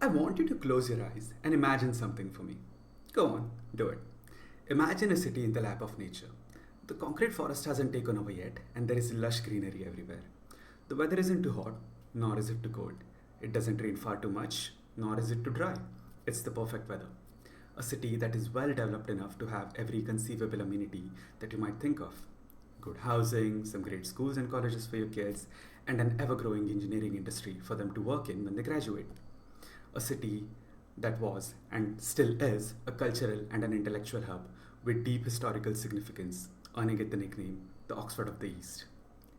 I want you to close your eyes and imagine something for me. Go on, do it. Imagine a city in the lap of nature. The concrete forest hasn't taken over yet, and there is lush greenery everywhere. The weather isn't too hot, nor is it too cold. It doesn't rain far too much, nor is it too dry. It's the perfect weather. A city that is well developed enough to have every conceivable amenity that you might think of: good housing, some great schools and colleges for your kids, and an ever growing engineering industry for them to work in when they graduate. A city that was and still is a cultural and an intellectual hub with deep historical significance, earning it the nickname the Oxford of the East.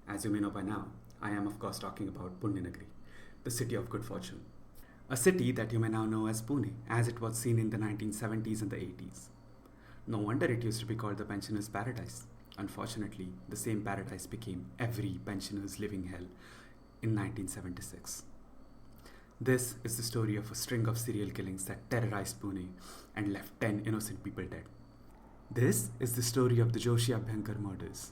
As you may know by now, I am of course talking about Pune, the city of good fortune. A city that you may now know as Pune, as it was seen in the 1970s and the 80s. No wonder it used to be called the pensioner's paradise. Unfortunately, the same paradise became every pensioner's living hell in 1976. This is the story of a string of serial killings that terrorized Pune and left 10 innocent people dead. This is the story of the Joshi-Abhyankar murders.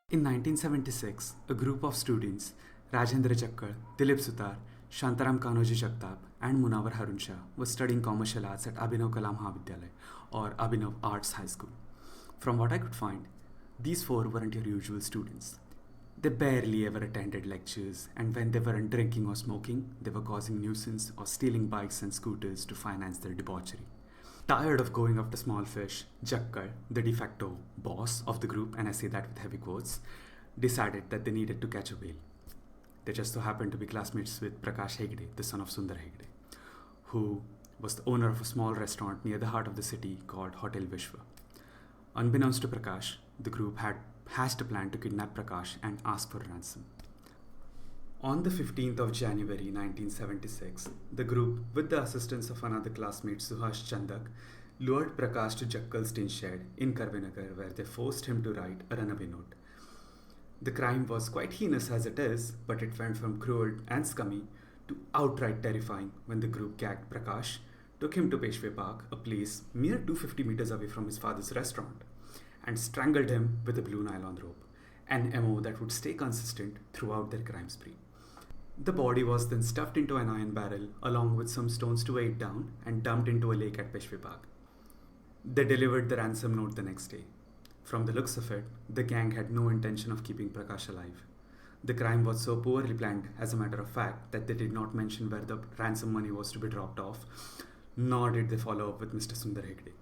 In 1976, a group of students, Rajendra Jakkal, Dilip Sutar, Shantaram Kanoji Jagtap, and Munawar Harun Shah, were studying commercial arts at Abhinav Kalam Mahavidyalaya, or Abhinav Arts High School. From what I could find, these four weren't your usual students. They barely ever attended lectures, and when they weren't drinking or smoking, they were causing nuisance or stealing bikes and scooters to finance their debauchery. Tired of going after small fish, Jakkar, the de facto boss of the group, and I say that with heavy quotes, decided that they needed to catch a whale. They just so happened to be classmates with Prakash Hegde, the son of Sundar Hegde, who was the owner of a small restaurant near the heart of the city called Hotel Vishwa. Unbeknownst to Prakash, the group had hatched a plan to kidnap Prakash and ask for ransom. On the 15th of January 1976, the group, with the assistance of another classmate Suhash Chandak, lured Prakash to Jakkal's tin shed in Karvinagar, where they forced him to write a runaway note. The crime was quite heinous as it is, but it went from cruel and scummy to outright terrifying when the group gagged Prakash, took him to Peshwe Park, a place mere 250 meters away from his father's restaurant, and strangled him with a blue nylon rope, an MO that would stay consistent throughout their crime spree. The body was then stuffed into an iron barrel along with some stones to weigh it down and dumped into a lake at Peshwe Park. They delivered the ransom note the next day. From the looks of it, the gang had no intention of keeping Prakash alive. The crime was so poorly planned, as a matter of fact, that they did not mention where the ransom money was to be dropped off, nor did they follow up with Mr. Sundar Hegde.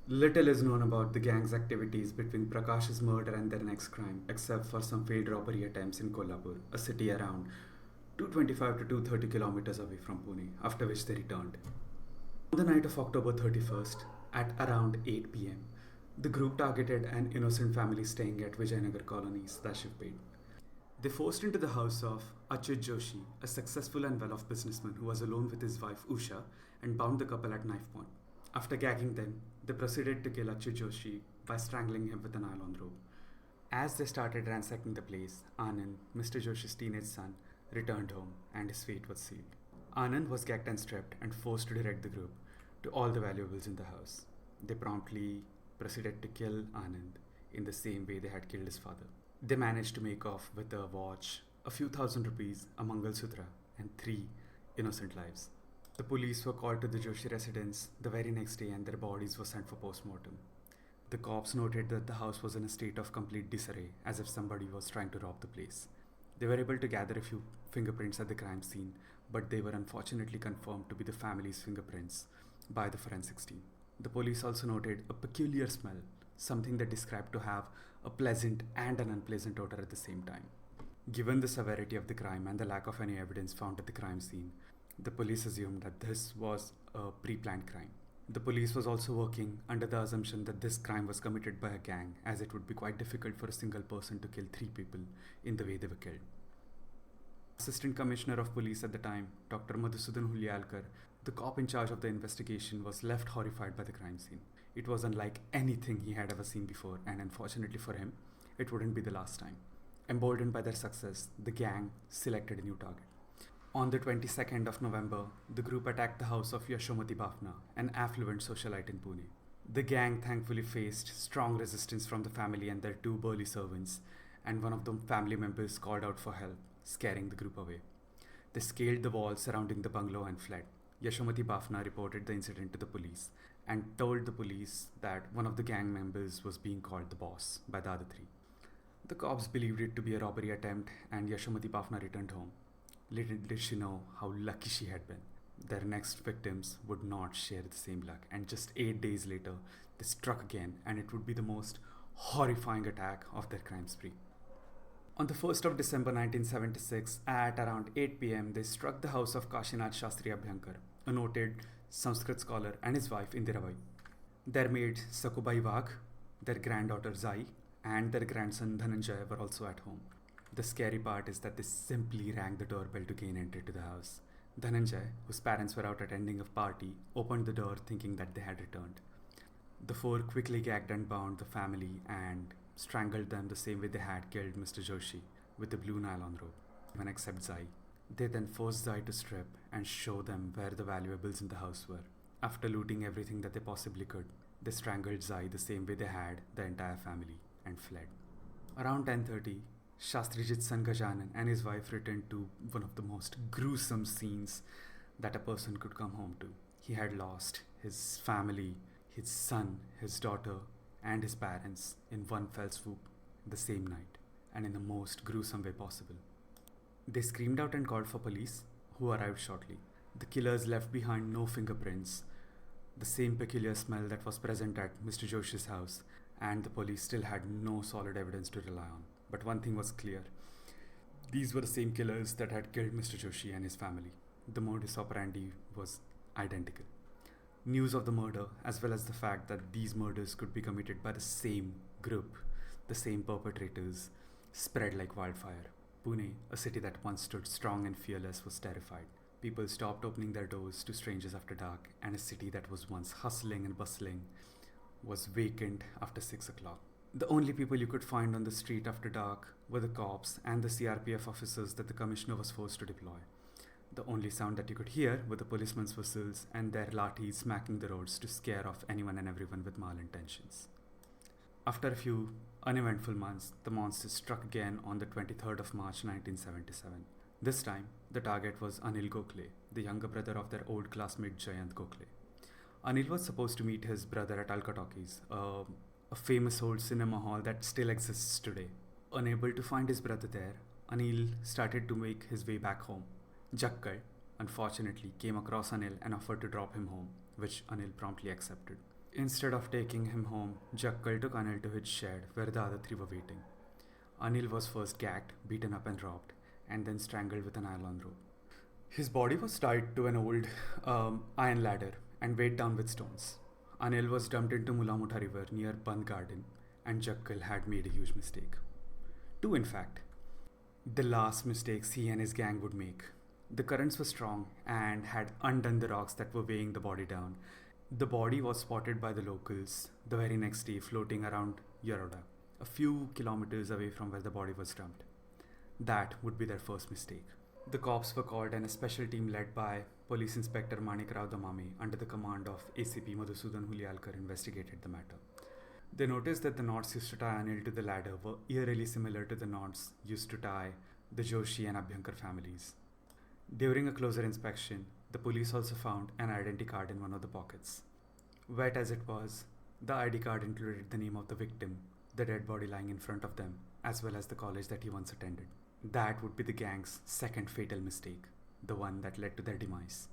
Little is known about the gang's activities between Prakash's murder and their next crime, except for some failed robbery attempts in Kolhapur, a city around 225 to 230 kilometers away from Pune, after which they returned. On the night of October 31st, at around 8 pm, the group targeted an innocent family staying at Vijayanagar colony, Sadashivpet. They forced into the house of Achyut Joshi, a successful and well-off businessman who was alone with his wife Usha, and bound the couple at knife point. After gagging them, they proceeded to kill Achyut Joshi by strangling him with a nylon rope. As they started ransacking the place, Anand, Mr. Joshi's teenage son, returned home and his fate was sealed. Anand was gagged and stripped and forced to direct the group to all the valuables in the house. They promptly proceeded to kill Anand in the same way they had killed his father. They managed to make off with a watch, a few thousand rupees, a Mangal Sutra, and 3 innocent lives. The police were called to the Joshi residence the very next day and their bodies were sent for post-mortem. The cops noted that the house was in a state of complete disarray, as if somebody was trying to rob the place. They were able to gather a few fingerprints at the crime scene, but they were unfortunately confirmed to be the family's fingerprints by the forensics team. The police also noted a peculiar smell, something they described to have a pleasant and an unpleasant odor at the same time. Given the severity of the crime and the lack of any evidence found at the crime scene, the police assumed that this was a pre-planned crime. The police was also working under the assumption that this crime was committed by a gang, as it would be quite difficult for a single person to kill three people in the way they were killed. Assistant Commissioner of Police at the time, Dr. Madhusudan Hulyalkar, the cop in charge of the investigation, was left horrified by the crime scene. It was unlike anything he had ever seen before, and unfortunately for him, it wouldn't be the last time. Emboldened by their success, the gang selected a new target. On the 22nd of November, the group attacked the house of Joshi-Abhyankar, an affluent socialite in Pune. The gang thankfully faced strong resistance from the family and their two burly servants, and one of the family members called out for help, scaring the group away. They scaled the walls surrounding the bungalow and fled. Yashomati-Bafna reported the incident to the police and told the police that one of the gang members was being called the boss by the other three. The cops believed it to be a robbery attempt, and Yashomati-Bafna returned home. Little did she know how lucky she had been. Their next victims would not share the same luck, and just 8 days later, they struck again, and it would be the most horrifying attack of their crime spree. On the 1st of December 1976, at around 8 pm, they struck the house of Kashinath Shastri-Abhyankar, a noted Sanskrit scholar, and his wife Indirabai. Their maid Sakubai Vagh, their granddaughter Zai, and their grandson Dhananjay were also at home. The scary part is that they simply rang the doorbell to gain entry to the house. Dhananjay, whose parents were out attending a party, opened the door thinking that they had returned. The four quickly gagged and bound the family and strangled them the same way they had killed Mr. Joshi, with a blue nylon rope, even except Zai. They then forced Zai to strip and show them where the valuables in the house were. After looting everything that they possibly could, they strangled Zai the same way they had the entire family and fled. Around 10:30, Shastrijit's son Gajanan and his wife returned to one of the most gruesome scenes that a person could come home to. He had lost his family, his son, his daughter, and his parents in one fell swoop the same night, and in the most gruesome way possible. They screamed out and called for police, who arrived shortly. The killers left behind no fingerprints, the same peculiar smell that was present at Mr. Joshi's house, and the police still had no solid evidence to rely on. But one thing was clear. These were the same killers that had killed Mr. Joshi and his family. The modus operandi was identical. News of the murder, as well as the fact that these murders could be committed by the same group, the same perpetrators, spread like wildfire. Pune, a city that once stood strong and fearless, was terrified. People stopped opening their doors to strangers after dark, and a city that was once hustling and bustling was vacant after 6 o'clock. The only people you could find on the street after dark were the cops and the CRPF officers that the commissioner was forced to deploy. The only sound that you could hear were the policemen's whistles and their lathis smacking the roads to scare off anyone and everyone with malintentions. After a few uneventful months, the monsters struck again on the 23rd of March 1977. This time, the target was Anil Gokhale, the younger brother of their old classmate Jayant Gokhale. Anil was supposed to meet his brother at Alka Talkies, a famous old cinema hall that still exists today. Unable to find his brother there, Anil started to make his way back home. Jakkal, unfortunately, came across Anil and offered to drop him home, which Anil promptly accepted. Instead of taking him home, Jakkal took Anil to his shed where the other three were waiting. Anil was first gagged, beaten up and robbed, and then strangled with a nylon rope. His body was tied to an old iron ladder and weighed down with stones. Anil was dumped into Mulamutha River near Band Garden, and Jakkal had made a huge mistake. Two, in fact. The last mistakes he and his gang would make. The currents were strong and had undone the rocks that were weighing the body down. The body was spotted by the locals the very next day floating around Yaroda, a few kilometers away from where the body was dumped. That would be their first mistake. The cops were called, and a special team led by Police Inspector Manik Rao Damame under the command of ACP Madhusudan Hulyalkar investigated the matter. They noticed that the knots used to tie Anil to the ladder were eerily similar to the knots used to tie the Joshi and Abhyankar families. During a closer inspection, the police also found an identity card in one of the pockets. Wet as it was, the ID card included the name of the victim, the dead body lying in front of them, as well as the college that he once attended. That would be the gang's second fatal mistake, the one that led to their demise.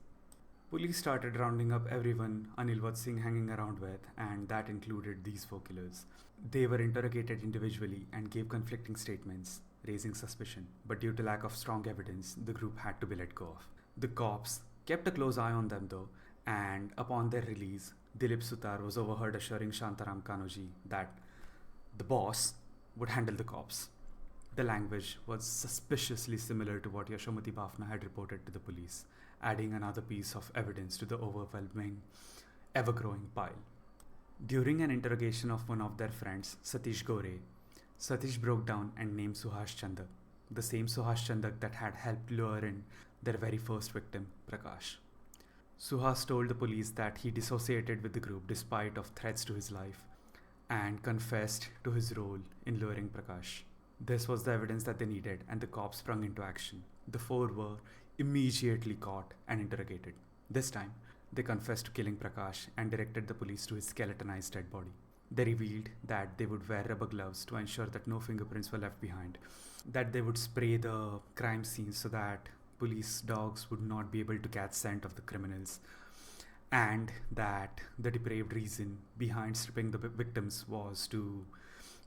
Police started rounding up everyone Anil was seen hanging around with, and that included these four killers. They were interrogated individually and gave conflicting statements, raising suspicion, but due to lack of strong evidence, the group had to be let go of. The cops kept a close eye on them though, and upon their release, Dilip Sutar was overheard assuring Shantaram Kanoji that the boss would handle the cops. The language was suspiciously similar to what Yashomati Bafna had reported to the police, adding another piece of evidence to the overwhelming, ever growing pile. During an interrogation of one of their friends, Satish Gore, Satish broke down and named Suhas Chandak, the same Suhas Chandak that had helped lure in their very first victim, Prakash. Suhas told the police that he dissociated with the group despite of threats to his life and confessed to his role in luring Prakash. This was the evidence that they needed, and the cops sprung into action. The four were immediately caught and interrogated. This time, they confessed to killing Prakash and directed the police to his skeletonized dead body. They revealed that they would wear rubber gloves to ensure that no fingerprints were left behind, that they would spray the crime scene so that police dogs would not be able to catch scent of the criminals, and that the depraved reason behind stripping the victims was to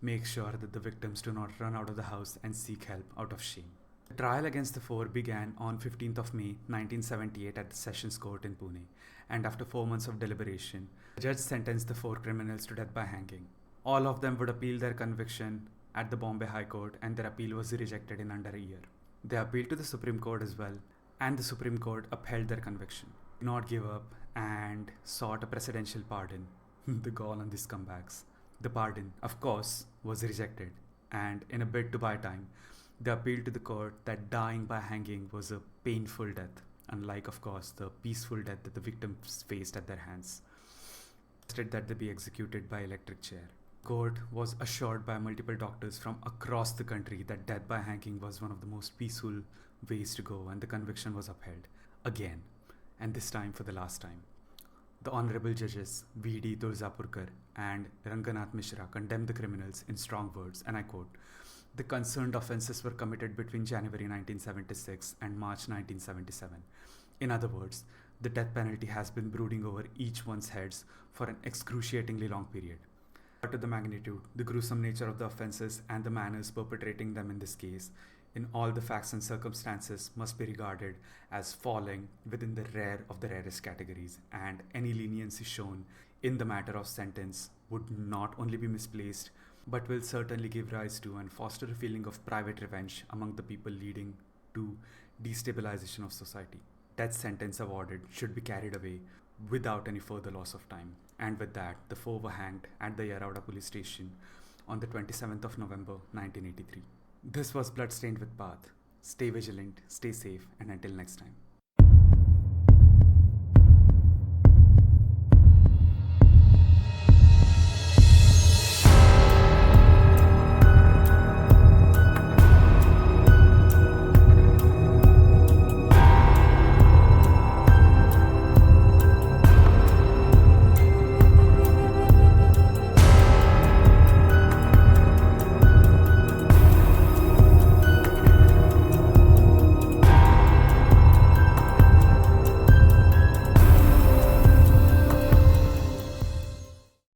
make sure that the victims do not run out of the house and seek help out of shame. The trial against the four began on 15th of May 1978 at the Sessions Court in Pune, and after 4 months of deliberation, the judge sentenced the four criminals to death by hanging. All of them would appeal their conviction at the Bombay High Court, and their appeal was rejected in under a year. They appealed to the Supreme Court as well, and the Supreme Court upheld their conviction, did not give up, and sought a presidential pardon. The gall on these comebacks. The pardon, of course, was rejected, and in a bid to buy time, they appealed to the court that dying by hanging was a painful death, unlike, of course, the peaceful death that the victims faced at their hands. Instead, that they be executed by electric chair. Court was assured by multiple doctors from across the country that death by hanging was one of the most peaceful ways to go, and the conviction was upheld again, and this time for the last time. The Honorable Judges V.D. Turzapurkar and Ranganath Mishra condemned the criminals in strong words, and I quote, "The concerned offences were committed between January 1976 and March 1977. In other words, the death penalty has been brooding over each one's heads for an excruciatingly long period. But to the magnitude, the gruesome nature of the offences and the manners perpetrating them in this case, in all the facts and circumstances, must be regarded as falling within the rare of the rarest categories, and any leniency shown in the matter of sentence would not only be misplaced, but will certainly give rise to and foster a feeling of private revenge among the people, leading to destabilization of society. Death sentence awarded should be carried away without any further loss of time." And with that, the four were hanged at the Yarauda police station on the 27th of November 1983. This was Bloodstained with Parth. Stay vigilant, stay safe, and until next time.